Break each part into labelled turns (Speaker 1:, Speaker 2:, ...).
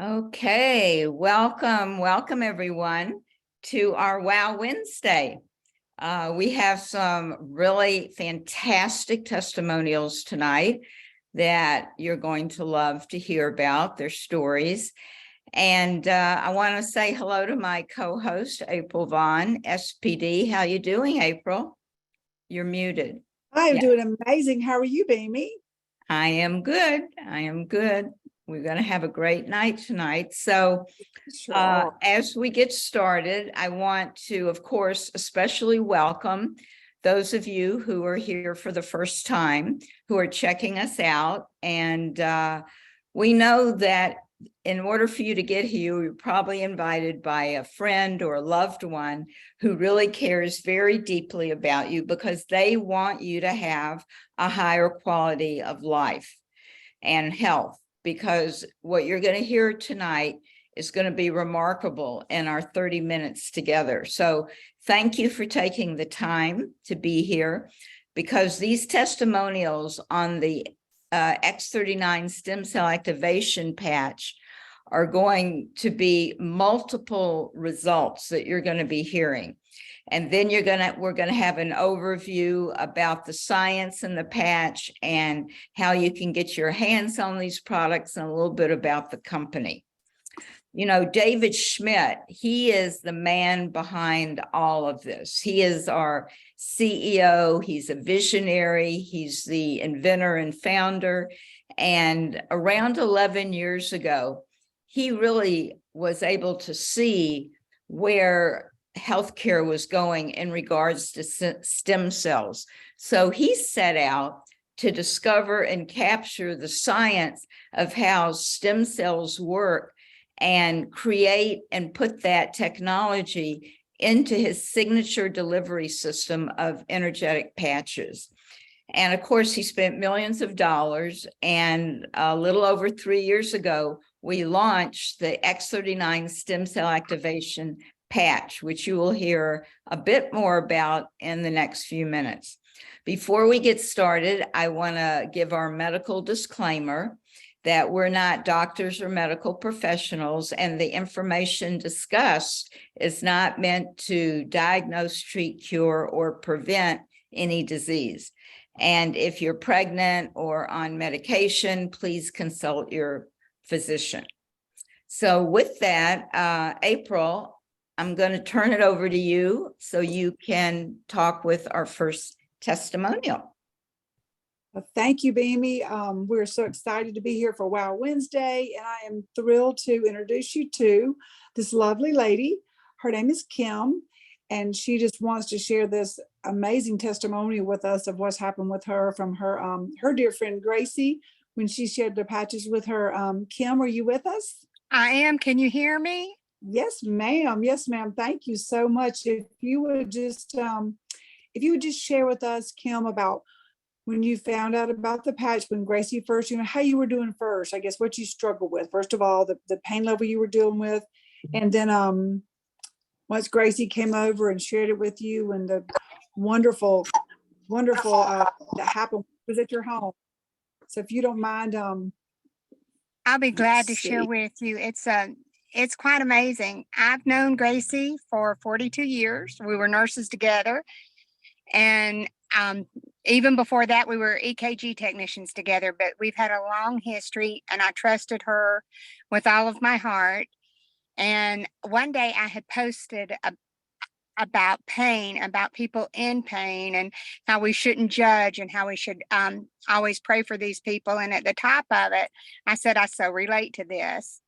Speaker 1: Okay, welcome everyone to our Wow Wednesday. We have some really fantastic testimonials tonight that you're going to love to hear about, their stories. And I want to say hello to my co-host, April Vaughn, SPD. How you doing, April? You're muted.
Speaker 2: I'm doing amazing. How are you, Bhimi?
Speaker 1: I am good. We're going to have a great night tonight. So as we get started, I want to, of course, especially welcome those of you who are here for the first time, who are checking us out. And we know that in order for you to get here, you're probably invited by a friend or a loved one who really cares very deeply about you because they want you to have a higher quality of life and health, because what you're going to hear tonight is going to be remarkable in our 30 minutes together. So thank you for taking the time to be here, because these testimonials on the X39 stem cell activation patch are going to be multiple results that you're going to be hearing. And then we're going to have an overview about the science in the patch and how you can get your hands on these products, and a little bit about the company. You know, David Schmidt, he is the man behind all of this. He is our CEO. He's a visionary. He's the inventor and founder. And around 11 years ago, he really was able to see where healthcare was going in regards to stem cells. So he set out to discover and capture the science of how stem cells work and create and put that technology into his signature delivery system of energetic patches. And of course, he spent millions of dollars, and a little over 3 years ago, we launched the X39 stem cell activation patch, which you will hear a bit more about in the next few minutes. Before we get started, I want to give our medical disclaimer that we're not doctors or medical professionals, and the information discussed is not meant to diagnose, treat, cure, or prevent any disease. And if you're pregnant or on medication, please consult your physician. So with that, April, I'm going to turn it over to you so you can talk with our first testimonial.
Speaker 2: Well, thank you, Bhimi. We're so excited to be here for Wow Wednesday, and I am thrilled to introduce you to this lovely lady. Her name is Kim, and she just wants to share this amazing testimony with us of what's happened with her from her dear friend Gracie when she shared the patches with her. Kim, are you with us?
Speaker 3: I am. Can you hear me?
Speaker 2: Yes, ma'am. Yes, ma'am. Thank you so much. If you would just share with us, Kim, about when you found out about the patch, when Gracie first, how you were doing first, I guess what you struggled with. First of all, the pain level you were dealing with. And then once Gracie came over and shared it with you, and the wonderful that happened was at your home. So if you don't mind,
Speaker 3: I'll be glad to share with you. It's quite amazing. I've known Gracie for 42 years. We were nurses together. And even before that, we were EKG technicians together, but we've had a long history, and I trusted her with all of my heart. And one day I had posted about pain, about people in pain, and how we shouldn't judge, and how we should always pray for these people. And at the top of it, I said, I so relate to this.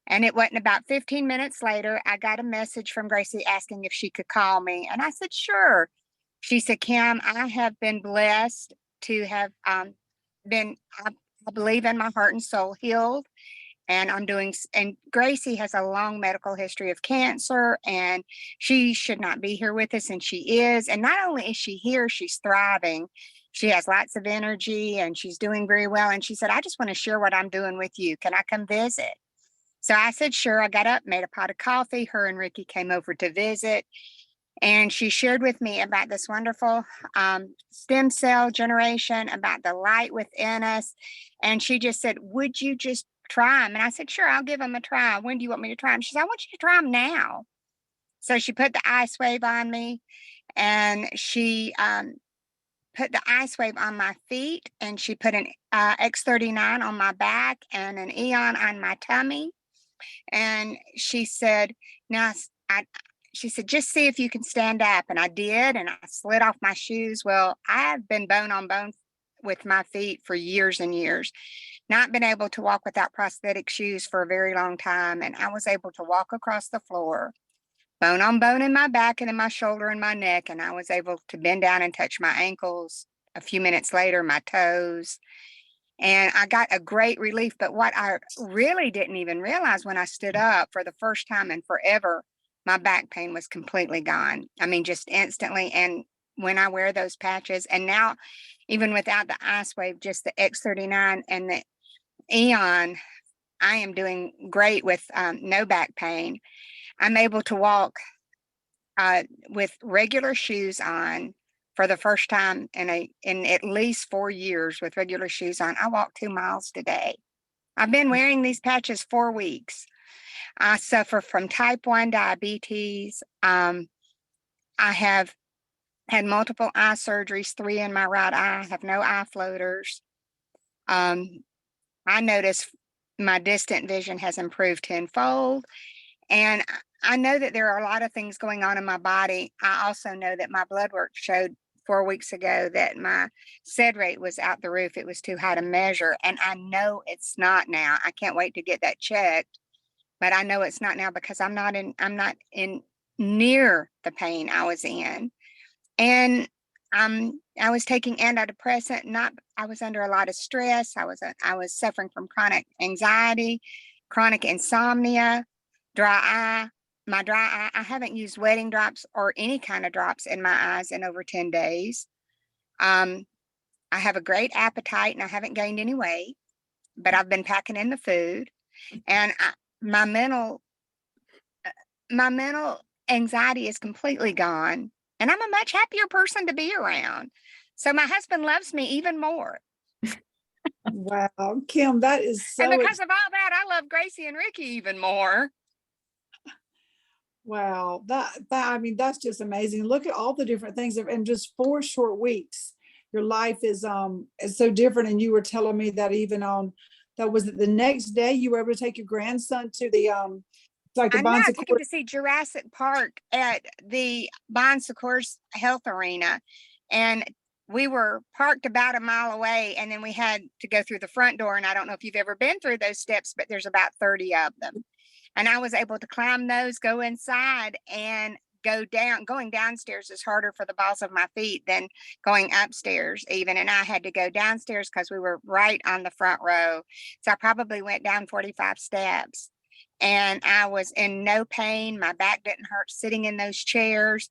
Speaker 3: And it wasn't about 15 minutes later, I got a message from Gracie asking if she could call me. And I said, sure. She said, Kim, I have been blessed to have been, I believe in my heart and soul, healed. And and Gracie has a long medical history of cancer, and she should not be here with us, and she is. And not only is she here, she's thriving. She has lots of energy, and she's doing very well. And she said, I just want to share what I'm doing with you. Can I come visit? So I said, sure. I got up, made a pot of coffee. Her and Ricky came over to visit. And she shared with me about this wonderful stem cell generation, about the light within us. And she just said, would you just try them. And I said, sure, I'll give them a try. When do you want me to try them? She said, I want you to try them now. So she put the Icewave on me, and she put the Icewave on my feet, and she put an X39 on my back and an Aeon on my tummy. And she said, she said, just see if you can stand up. And I did, and I slid off my shoes. Well, I've been bone on bone with my feet for years and years, not been able to walk without prosthetic shoes for a very long time. And I was able to walk across the floor, bone on bone in my back and in my shoulder and my neck. And I was able to bend down and touch my ankles. A few minutes later, my toes. And I got a great relief. But what I really didn't even realize when I stood up for the first time in forever, my back pain was completely gone. I mean, just instantly. And when I wear those patches, and now even without the Icewave, just the X39 and the Aeon, I am doing great with no back pain. I'm able to walk with regular shoes on for the first time in at least 4 years with regular shoes on. I walk 2 miles today. I've been wearing these patches 4 weeks. I suffer from type 1 diabetes. I have had multiple eye surgeries, 3 in my right eye. I have no eye floaters. I notice my distant vision has improved tenfold. And I know that there are a lot of things going on in my body. I also know that my blood work showed 4 weeks ago that my SED rate was out the roof. It was too high to measure. And I know it's not now. I can't wait to get that checked. But I know it's not now because I'm not in near the pain I was in. And I was taking antidepressant. I was under a lot of stress. I was suffering from chronic anxiety, chronic insomnia, dry eye. My dry eye, I haven't used wetting drops or any kind of drops in my eyes in over 10 days. I have a great appetite and I haven't gained any weight, but I've been packing in the food. And my mental anxiety is completely gone. And I'm a much happier person to be around. So my husband loves me even more.
Speaker 2: Wow, Kim, that is so.
Speaker 3: And because of all that, I love Gracie and Ricky even more.
Speaker 2: Wow, that I mean, that's just amazing. Look at all the different things in just 4 short weeks. Your life is so different. And you were telling me that even on that was the next day you were able to take your grandson to the like the
Speaker 3: I took him to see Jurassic Park at the Bon Secours Health Arena, and we were parked about a mile away, and then we had to go through the front door. And I don't know if you've ever been through those steps, but there's about 30 of them. And I was able to climb those, go inside, and go down. Going downstairs is harder for the balls of my feet than going upstairs even. And I had to go downstairs because we were right on the front row. So I probably went down 45 steps. And I was in no pain. My back didn't hurt sitting in those chairs.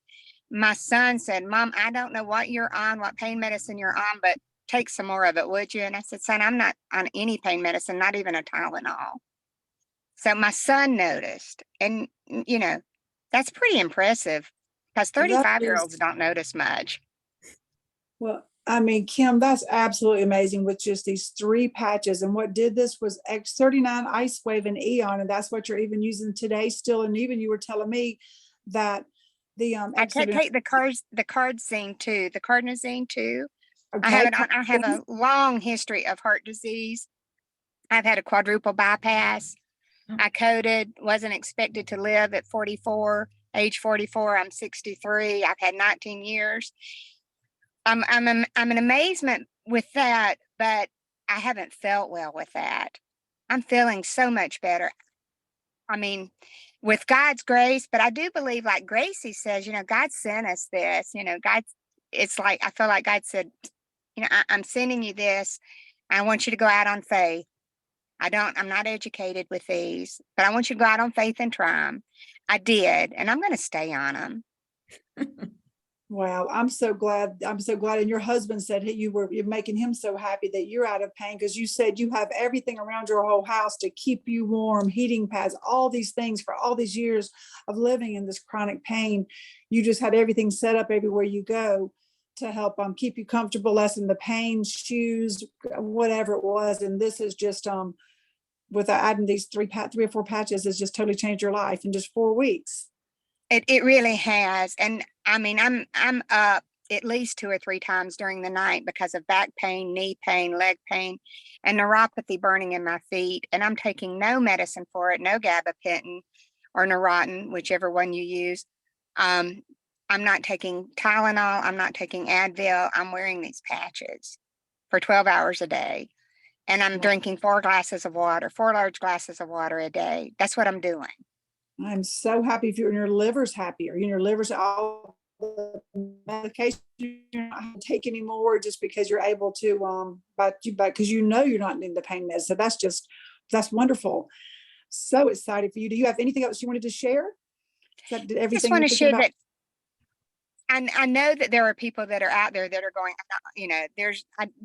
Speaker 3: My son said, Mom, I don't know what you're on, what pain medicine you're on, but take some more of it, would you? And I said, son, I'm not on any pain medicine, not even a Tylenol. So my son noticed. And, you know, that's pretty impressive because 35-year-olds don't notice much.
Speaker 2: Well, I mean, Kim, that's absolutely amazing with just these 3 patches. And what did this was X39, Icewave, and Aeon. And that's what you're even using today still. And even you were telling me that the
Speaker 3: I take the cardizine too. The cardizine too.
Speaker 2: Okay.
Speaker 3: I have a long history of heart disease. I've had a quadruple bypass. I coded, wasn't expected to live at 44, age 44. I'm 63. I've had 19 years. I'm an amazement with that, but I haven't felt well with that. I'm feeling so much better. I mean, with God's grace, but I do believe, like Gracie says, you know, God sent us this, you know, it's like, I feel like God said, you know, I'm sending you this. I want you to go out on faith. I'm not educated with these, but I want you to go out on faith and try them. I did, and I'm going to stay on them.
Speaker 2: Wow, I'm so glad. And your husband said you're making him so happy that you're out of pain, because you said you have everything around your whole house to keep you warm, heating pads, all these things for all these years of living in this chronic pain. You just had everything set up everywhere you go to help keep you comfortable, lessen the pain, shoes, whatever it was. And this is just without adding these three or four patches has just totally changed your life in just 4 weeks.
Speaker 3: It really has. And I mean, I'm up at least 2 or 3 times during the night because of back pain, knee pain, leg pain, and neuropathy burning in my feet. And I'm taking no medicine for it, no gabapentin or Neurontin, whichever one you use. I'm not taking Tylenol. I'm not taking Advil. I'm wearing these patches for 12 hours a day. And I'm drinking 4 glasses of water, 4 large glasses of water a day. That's what I'm doing.
Speaker 2: I'm so happy if you and your liver's happier. Your liver's all the medication you're not take anymore just because you're able to because you're not needing the pain meds. So that's wonderful. So excited for you. Do you have anything else you wanted to share?
Speaker 3: I just want to share that I know that there are people that are out there that are going,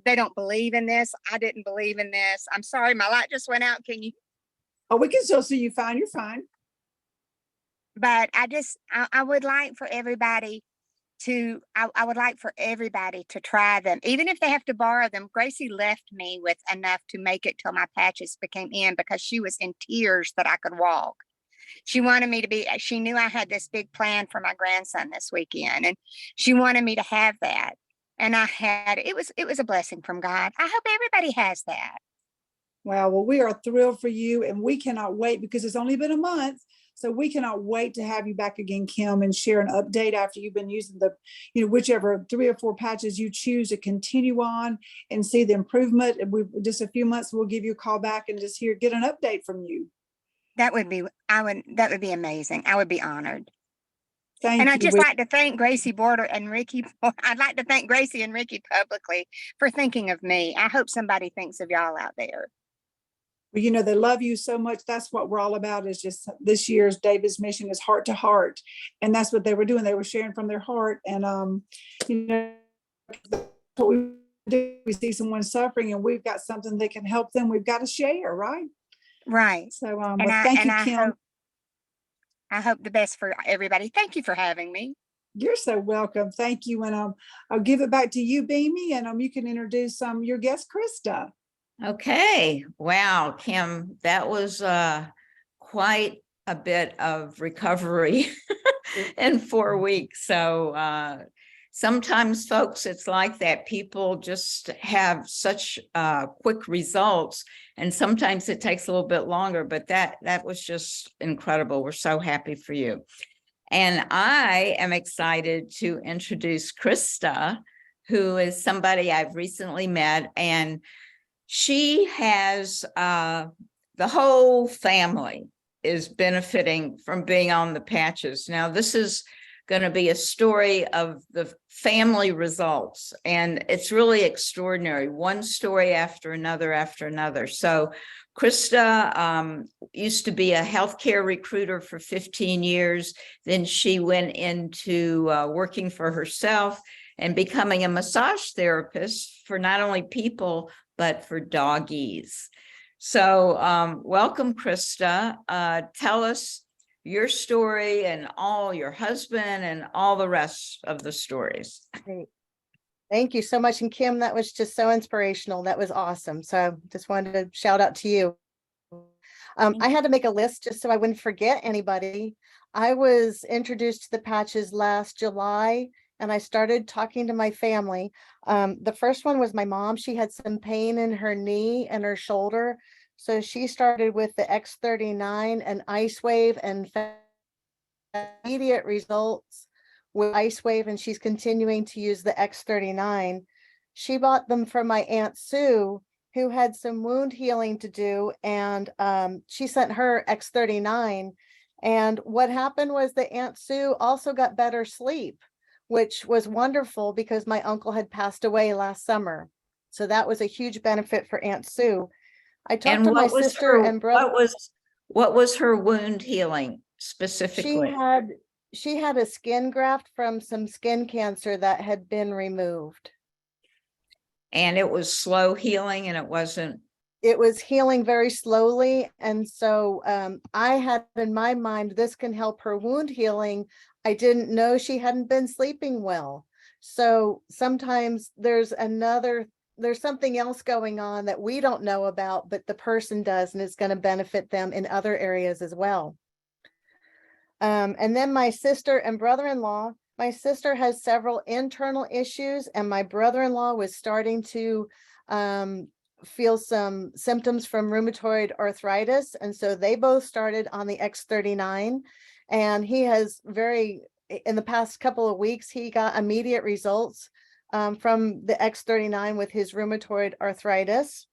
Speaker 3: they don't believe in this. I didn't believe in this. I'm sorry, my light just went out. Can you?
Speaker 2: Oh, we can still see you fine. You're fine.
Speaker 3: But I would like for everybody to, I would like for everybody to try them, even if they have to borrow them. Gracie left me with enough to make it till my patches became in because she was in tears that I could walk. She wanted me to she knew I had this big plan for my grandson this weekend, and she wanted me to have that. And I had, it was a blessing from God. I hope everybody has that.
Speaker 2: Wow. Well, we are thrilled for you, and we cannot wait because it's only been a month. So we cannot wait to have you back again, Kim, and share an update after you've been using the, whichever 3 or 4 patches you choose to continue on and see the improvement. And just a few months, we'll give you a call back and just get an update from you.
Speaker 3: That would be amazing. I would be honored.
Speaker 2: Thank you.
Speaker 3: I'd just like to thank Gracie Border and Ricky. I'd like to thank Gracie and Ricky publicly for thinking of me. I hope somebody thinks of y'all out there.
Speaker 2: Well, they love you so much. That's what we're all about, is just this year's David's mission is heart to heart. And that's what they were doing. They were sharing from their heart. And, what we do, we see someone suffering and we've got something that can help them. We've got to share, right?
Speaker 3: Right.
Speaker 2: So, thank you, Kim.
Speaker 3: I hope the best for everybody. Thank you for having me.
Speaker 2: You're so welcome. Thank you. And I'll give it back to you, Bhimi, and you can introduce your guest, Krista.
Speaker 1: Okay. Wow, Kim, that was quite a bit of recovery in 4 weeks. So sometimes, folks, it's like that. People just have such quick results, and sometimes it takes a little bit longer, but that was just incredible. We're so happy for you. And I am excited to introduce Krista, who is somebody I've recently met, and she has the whole family is benefiting from being on the patches. Now, this is going to be a story of the family results, and it's really extraordinary. One story after another. So Krista used to be a healthcare recruiter for 15 years. Then she went into working for herself and becoming a massage therapist for not only people, but for doggies. So welcome, Krista. Tell us your story and all your husband and all the rest of the stories.
Speaker 4: Great. Thank you so much. And Kim, that was just so inspirational. That was awesome. So just wanted to shout out to you. I had to make a list just so I wouldn't forget anybody. I was introduced to the patches last July, and I started talking to my family. The first one was my mom. She had some pain in her knee and her shoulder. So she started with the X39 and Icewave, and immediate results with Icewave, and she's continuing to use the X39. She bought them from my Aunt Sue, who had some wound healing to do, and she sent her X39. And what happened was that Aunt Sue also got better sleep, which was wonderful because my uncle had passed away last summer. So that was a huge benefit for Aunt Sue. I talked to my sister and brother.
Speaker 1: What was her wound healing specifically?
Speaker 4: She had a skin graft from some skin cancer that had been removed.
Speaker 1: And it was slow healing, and it was
Speaker 4: healing very slowly. And so I had in my mind, this can help her wound healing. I didn't know she hadn't been sleeping well. So sometimes there's another there's something else going on that we don't know about, but the person does, and it's going to benefit them in other areas as well. And then my sister and brother-in-law, my sister has several internal issues, and my brother-in-law was starting to feel some symptoms from rheumatoid arthritis. And so they both started on the X39, and he has in the past couple of weeks, he got immediate results from the X39 with his rheumatoid arthritis.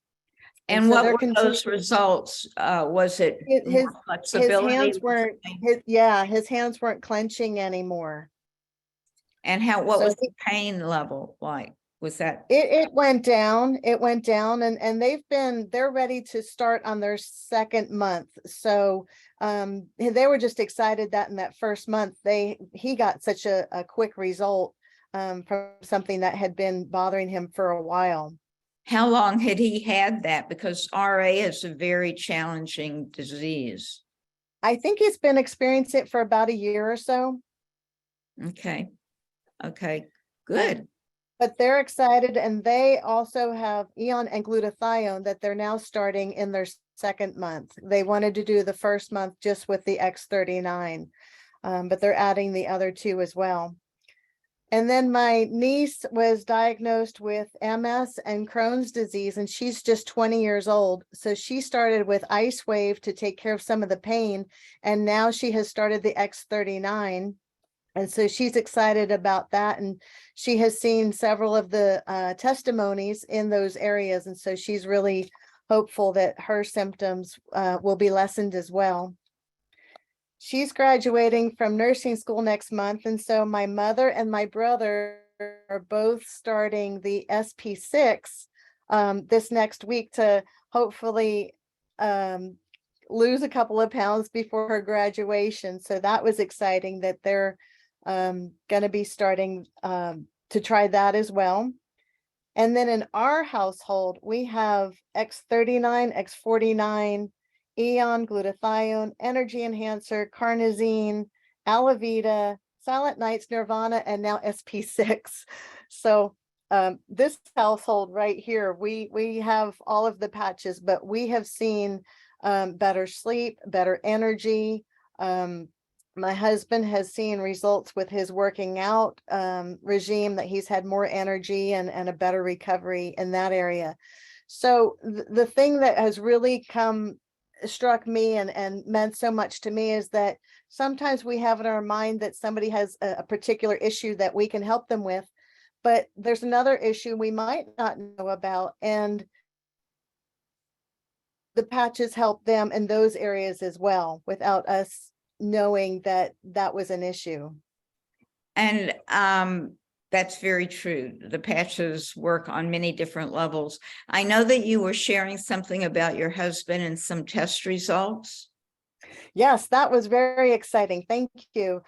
Speaker 1: And
Speaker 4: so
Speaker 1: what
Speaker 4: they're
Speaker 1: were those results? Was it
Speaker 4: his
Speaker 1: more flexibility?
Speaker 4: hands weren't his hands weren't clenching anymore.
Speaker 1: And what
Speaker 4: So
Speaker 1: was the pain level like? Was that
Speaker 4: it went down, and they're ready to start on their second month. So they were just excited that in that first month he got such a quick result from something that had been bothering him for a while.
Speaker 1: how long had he had that? Because RA is a very challenging disease.
Speaker 4: I think he's been experiencing it for about a year or so.
Speaker 1: Okay, good.
Speaker 4: But they're excited, and they also have Aeon and glutathione that they're now starting in their second month. They wanted to do the first month just with the X39, but they're adding the other two as well. And then my niece was diagnosed with MS and Crohn's disease, and she's just 20 years old. So she started with Icewave to take care of some of the pain, and now she has started the X39. And so she's excited about that. And she has seen several of the testimonies in those areas. And so she's really hopeful that her symptoms will be lessened as well. She's graduating from nursing school next month. And so my mother and my brother are both starting the SP6 this next week to hopefully lose a couple of pounds before her graduation. So that was exciting that they're going to be starting to try that as well. And then in our household, we have X39, X49, Aeon, glutathione, energy enhancer, carnosine, Alavita, Silent Nights, Nirvana, and now SP6. So this household right here, we have all of the patches, but we have seen better sleep, better energy. My husband has seen results with his working out regime, that he's had more energy and a better recovery in that area. So the thing that has really struck me and meant so much to me is that sometimes we have in our mind that somebody has a particular issue that we can help them with, but there's another issue we might not know about, and the patches help them in those areas as well without us knowing that that was an issue.
Speaker 1: And that's very true. The patches work on many different levels. I know that you were sharing something about your husband and some test results.
Speaker 4: Yes, that was very exciting. Thank you.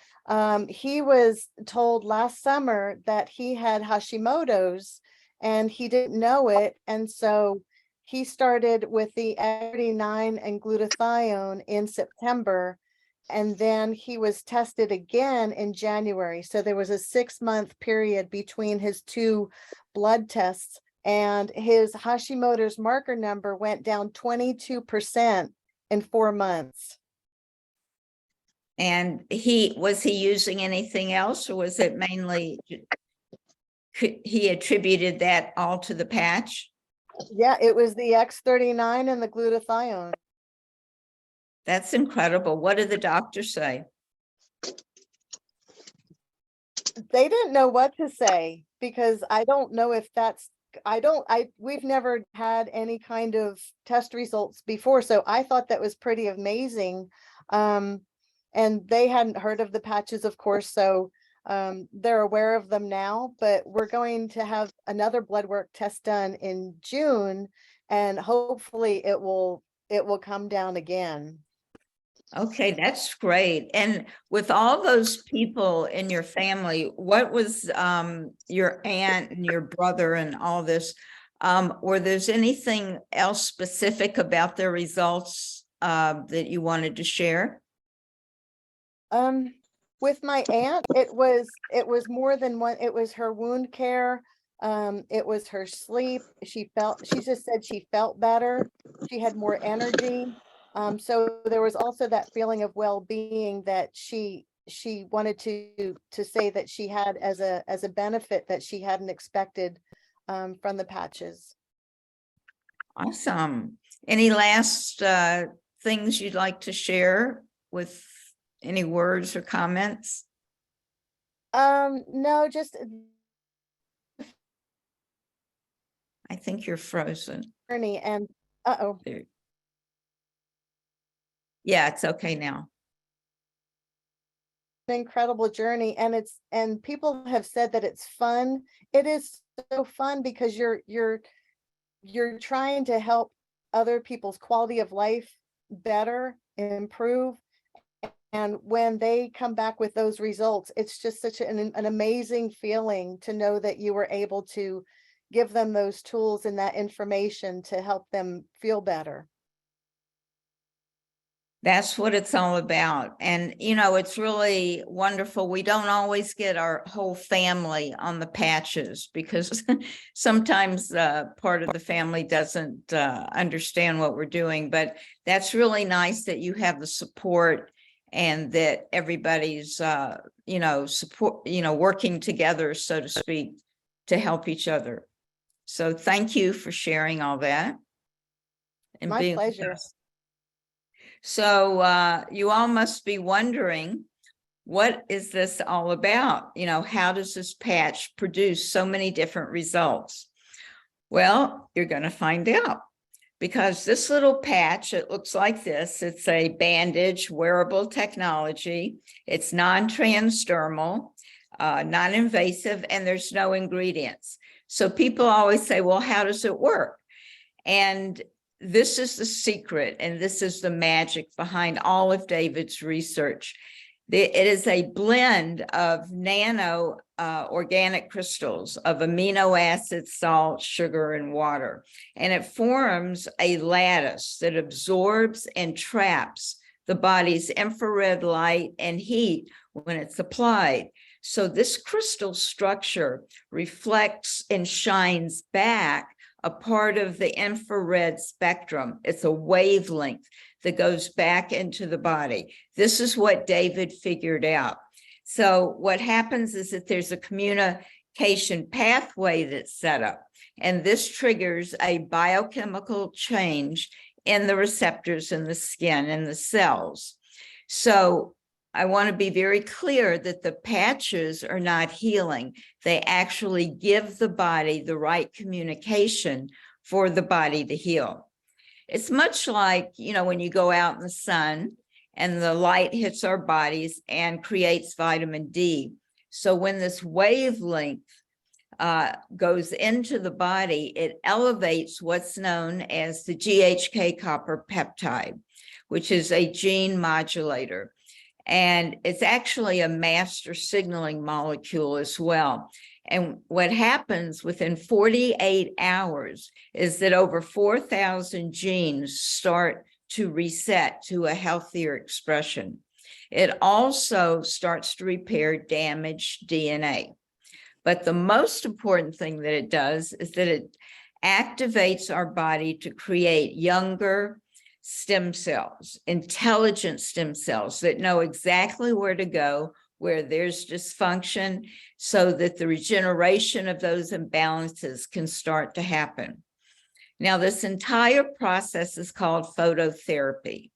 Speaker 4: He was told last summer that he had Hashimoto's and he didn't know it. And so he started with the X39 and glutathione in September. And then he was tested again in January. So there was a 6-month period between his two blood tests, and his Hashimoto's marker number went down 22% in 4 months.
Speaker 1: And was he using anything else, or was it mainly, he attributed that all to the patch?
Speaker 4: Yeah, it was the X39 and the glutathione.
Speaker 1: That's incredible. What did the doctor say?
Speaker 4: They didn't know what to say, because I don't know if that's, we've never had any kind of test results before. So I thought that was pretty amazing. And they hadn't heard of the patches, of course. So they're aware of them now, but we're going to have another blood work test done in June, and hopefully it will come down again.
Speaker 1: Okay, that's great. And with all those people in your family, what was your aunt and your brother and all this? Were there anything else specific about their results that you wanted to share?
Speaker 4: With my aunt, it was more than one. It was her wound care. It was her sleep. She just said she felt better. She had more energy. So there was also that feeling of well-being that she wanted to say that she had as a benefit that she hadn't expected from the patches.
Speaker 1: Awesome. Any last things you'd like to share with any words or comments?
Speaker 4: No, just
Speaker 1: I think you're frozen.
Speaker 4: journey and uh-oh.
Speaker 1: There. Yeah, it's okay now.
Speaker 4: An incredible journey, and people have said that it's fun. It is so fun because you're trying to help other people's quality of life better, improve. And when they come back with those results, it's just such an amazing feeling to know that you were able to give them those tools and that information to help them feel better.
Speaker 1: That's what it's all about. And, you know, it's really wonderful. We don't always get our whole family on the patches because sometimes part of the family doesn't understand what we're doing. But that's really nice that you have the support and that everybody's, working together, so to speak, to help each other. So thank you for sharing all that. And
Speaker 4: My pleasure.
Speaker 1: So you all must be wondering, what is this all about? You know, how does this patch produce so many different results? Well, you're going to find out, because this little patch, it looks like this. It's a bandage wearable technology. It's non-transdermal, non-invasive, and there's no ingredients. So people always say, well, how does it work? And this is the secret, and this is the magic behind all of David's research. It is a blend of nano organic crystals of amino acids, salt, sugar, and water. And it forms a lattice that absorbs and traps the body's infrared light and heat when it's applied. So this crystal structure reflects and shines back a part of the infrared spectrum. It's a wavelength that goes back into the body. This is what David figured out. So what happens is that there's a communication pathway that's set up, and this triggers a biochemical change in the receptors in the skin and the cells. So I want to be very clear that the patches are not healing. They actually give the body the right communication for the body to heal. It's much like, you know, when you go out in the sun and the light hits our bodies and creates vitamin D. So when this wavelength goes into the body, it elevates what's known as the GHK copper peptide, which is a gene modulator. And it's actually a master signaling molecule as well. And what happens within 48 hours is that over 4,000 genes start to reset to a healthier expression. It also starts to repair damaged DNA. But the most important thing that it does is that it activates our body to create younger stem cells, intelligent stem cells that know exactly where to go, where there's dysfunction, so that the regeneration of those imbalances can start to happen. Now, this entire process is called phototherapy,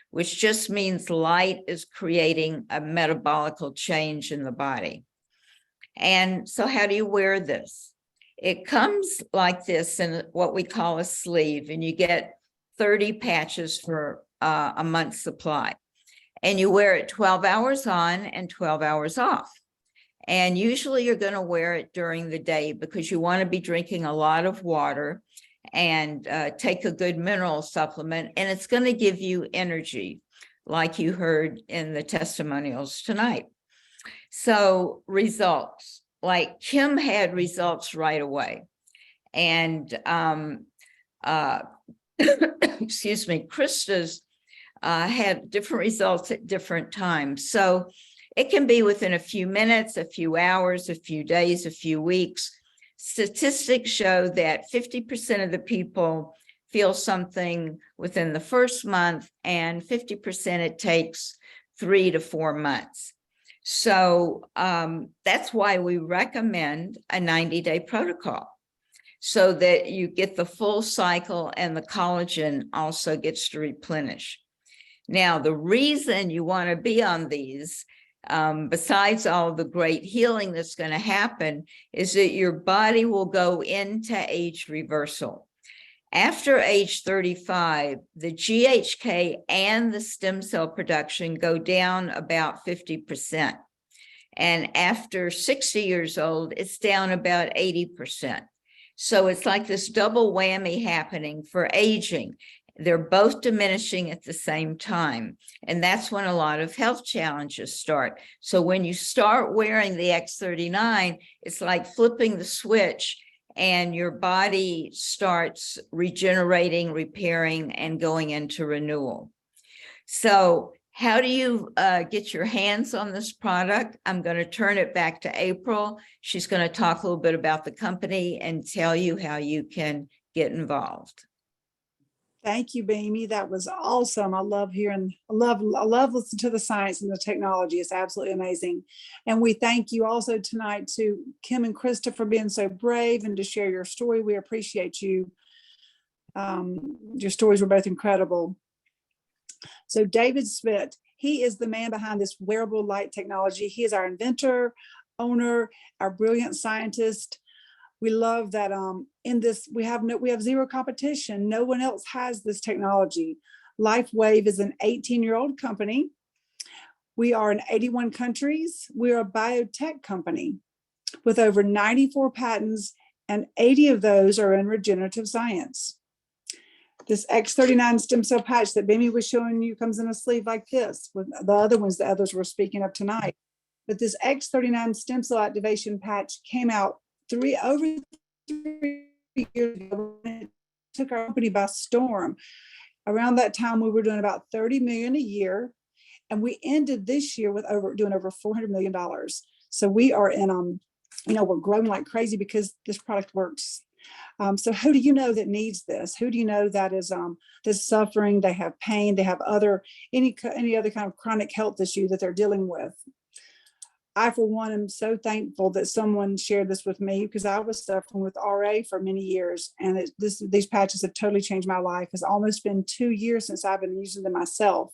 Speaker 1: which just means light is creating a metabolical change in the body. And so how do you wear this? It comes like this in what we call a sleeve, and you get 30 patches for a month's supply. And you wear it 12 hours on and 12 hours off. And usually you're going to wear it during the day because you want to be drinking a lot of water and take a good mineral supplement. And it's going to give you energy, like you heard in the testimonials tonight. So results, like Kim had results right away. And excuse me, Krista's had different results at different times. So it can be within a few minutes, a few hours, a few days, a few weeks. Statistics show that 50% of the people feel something within the first month, and 50% it takes 3 to 4 months. So that's why we recommend a 90-day protocol, so that you get the full cycle and the collagen also gets to replenish. Now, the reason you want to be on these, besides all the great healing that's going to happen, is that your body will go into age reversal. After age 35, the GHK and the stem cell production go down about 50%. And after 60 years old, it's down about 80%. So it's like this double whammy happening for aging. They're both diminishing at the same time. And that's when a lot of health challenges start. So when you start wearing the X39, it's like flipping the switch, and your body starts regenerating, repairing, and going into renewal. So how do you get your hands on this product? I'm going to turn it back to April. She's going to talk a little bit about the company and tell you how you can get involved.
Speaker 2: Thank you, Bhimi. That was awesome. I love hearing, I love listening to the science and the technology. It's absolutely amazing. And we thank you also tonight to Kim and Krista for being so brave and to share your story. We appreciate you. Your stories were both incredible. So David Smith, he is the man behind this wearable light technology. He is our inventor, owner, our brilliant scientist. We love that in this, we have zero competition. No one else has this technology. Lifewave is an 18-year-old company. We are in 81 countries. We are a biotech company with over 94 patents, and 80 of those are in regenerative science. This X39 stem cell patch that Bhimi was showing you comes in a sleeve like this, with the other ones that others were speaking of tonight. But this X39 stem cell activation patch came out over 3 years ago. It took our company by storm. Around that time, we were doing about 30 million a year, and we ended this year with doing over $400 million. So we are in, we're growing like crazy because this product works. So who do you know that needs this? Who do you know that is that's suffering? They have pain. They have any other kind of chronic health issue that they're dealing with. I, for one, am so thankful that someone shared this with me, because I was suffering with RA for many years, and these patches have totally changed my life. It's almost been 2 years since I've been using them myself.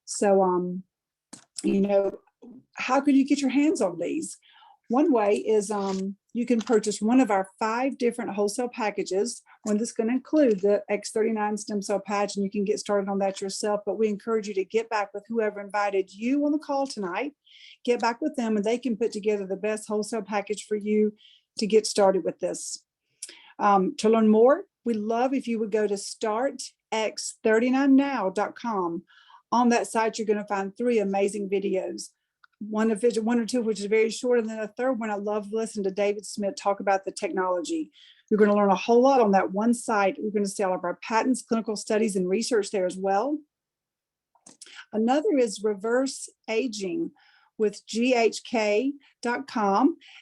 Speaker 2: So, how could you get your hands on these? One way is you can purchase one of our 5 different wholesale packages. One that's going to include the X39 stem cell patch, and you can get started on that yourself. But we encourage you to get back with whoever invited you on the call tonight. Get back with them, and they can put together the best wholesale package for you to get started with this. To learn more, we'd love if you would go to startx39now.com. On that site, you're going to find 3 amazing videos. One or two, which is very short, and then a third one. I love listening to David Smith talk about the technology. You're going to learn a whole lot on that one site. We're going to see all of our patents, clinical studies, and research there as well. Another is Reverse Aging with ghk.com,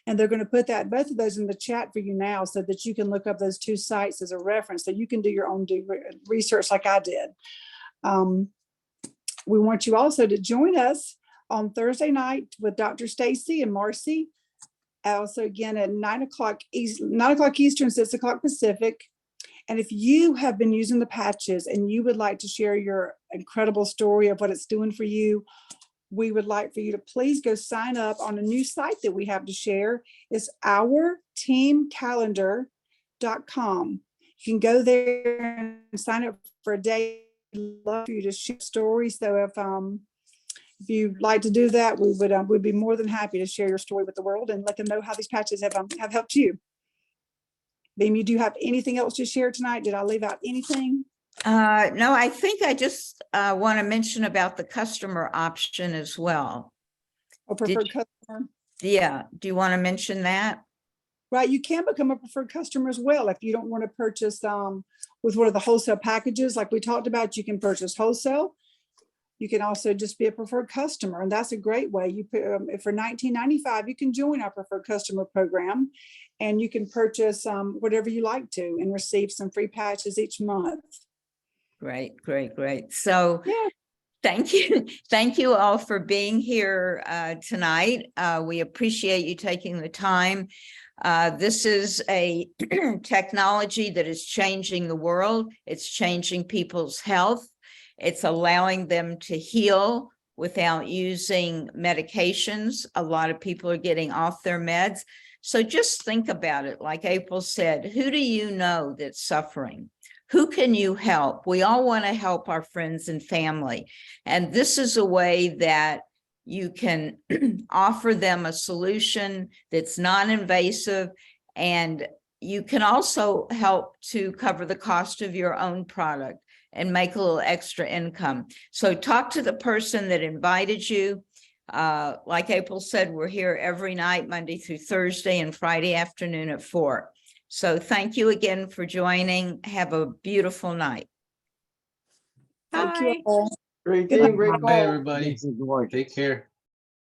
Speaker 2: and they're going to put both of those in the chat for you now, so that you can look up those 2 sites as a reference, so you can do your own research like I did. We want you also to join us on Thursday night with Dr. Stacy and Marcy. Also, again, at 9 o'clock Eastern, 6 o'clock Pacific. And if you have been using the patches and you would like to share your incredible story of what it's doing for you, we would like for you to please go sign up on a new site that we have to share. It's ourteamcalendar.com. You can go there and sign up for a day. We'd love for you to share stories. So if you'd like to do that, we'd be more than happy to share your story with the world and let them know how these patches have helped you. Bhimi, do you have anything else to share tonight? Did I leave out anything?
Speaker 1: No, I think I just want to mention about the customer option as well.
Speaker 2: A preferred customer?
Speaker 1: Yeah. Do you want to mention that?
Speaker 2: Right. You can become a preferred customer as well. If you don't want to purchase with one of the wholesale packages like we talked about, you can purchase wholesale. You can also just be a preferred customer, and that's a great way. For $19.95, you can join our preferred customer program, and you can purchase whatever you like to and receive some free patches each month.
Speaker 1: Great, great, great. So
Speaker 2: Yeah.
Speaker 1: thank you. Thank you all for being here tonight. We appreciate you taking the time. This is a technology that is changing the world. It's changing people's health. It's allowing them to heal without using medications. A lot of people are getting off their meds. So just think about it. Like April said, who do you know that's suffering? Who can you help? We all want to help our friends and family. And this is a way that you can offer them a solution that's non-invasive, and you can also help to cover the cost of your own product and make a little extra income. So talk to the person that invited you. Like April said, we're here every night, Monday through Thursday and Friday afternoon at 4. So thank you again for joining. Have a beautiful night.
Speaker 2: Thank you all.
Speaker 5: Great
Speaker 2: Good
Speaker 5: day,
Speaker 2: night.
Speaker 5: great
Speaker 6: Bye,
Speaker 5: call.
Speaker 6: everybody. Take care.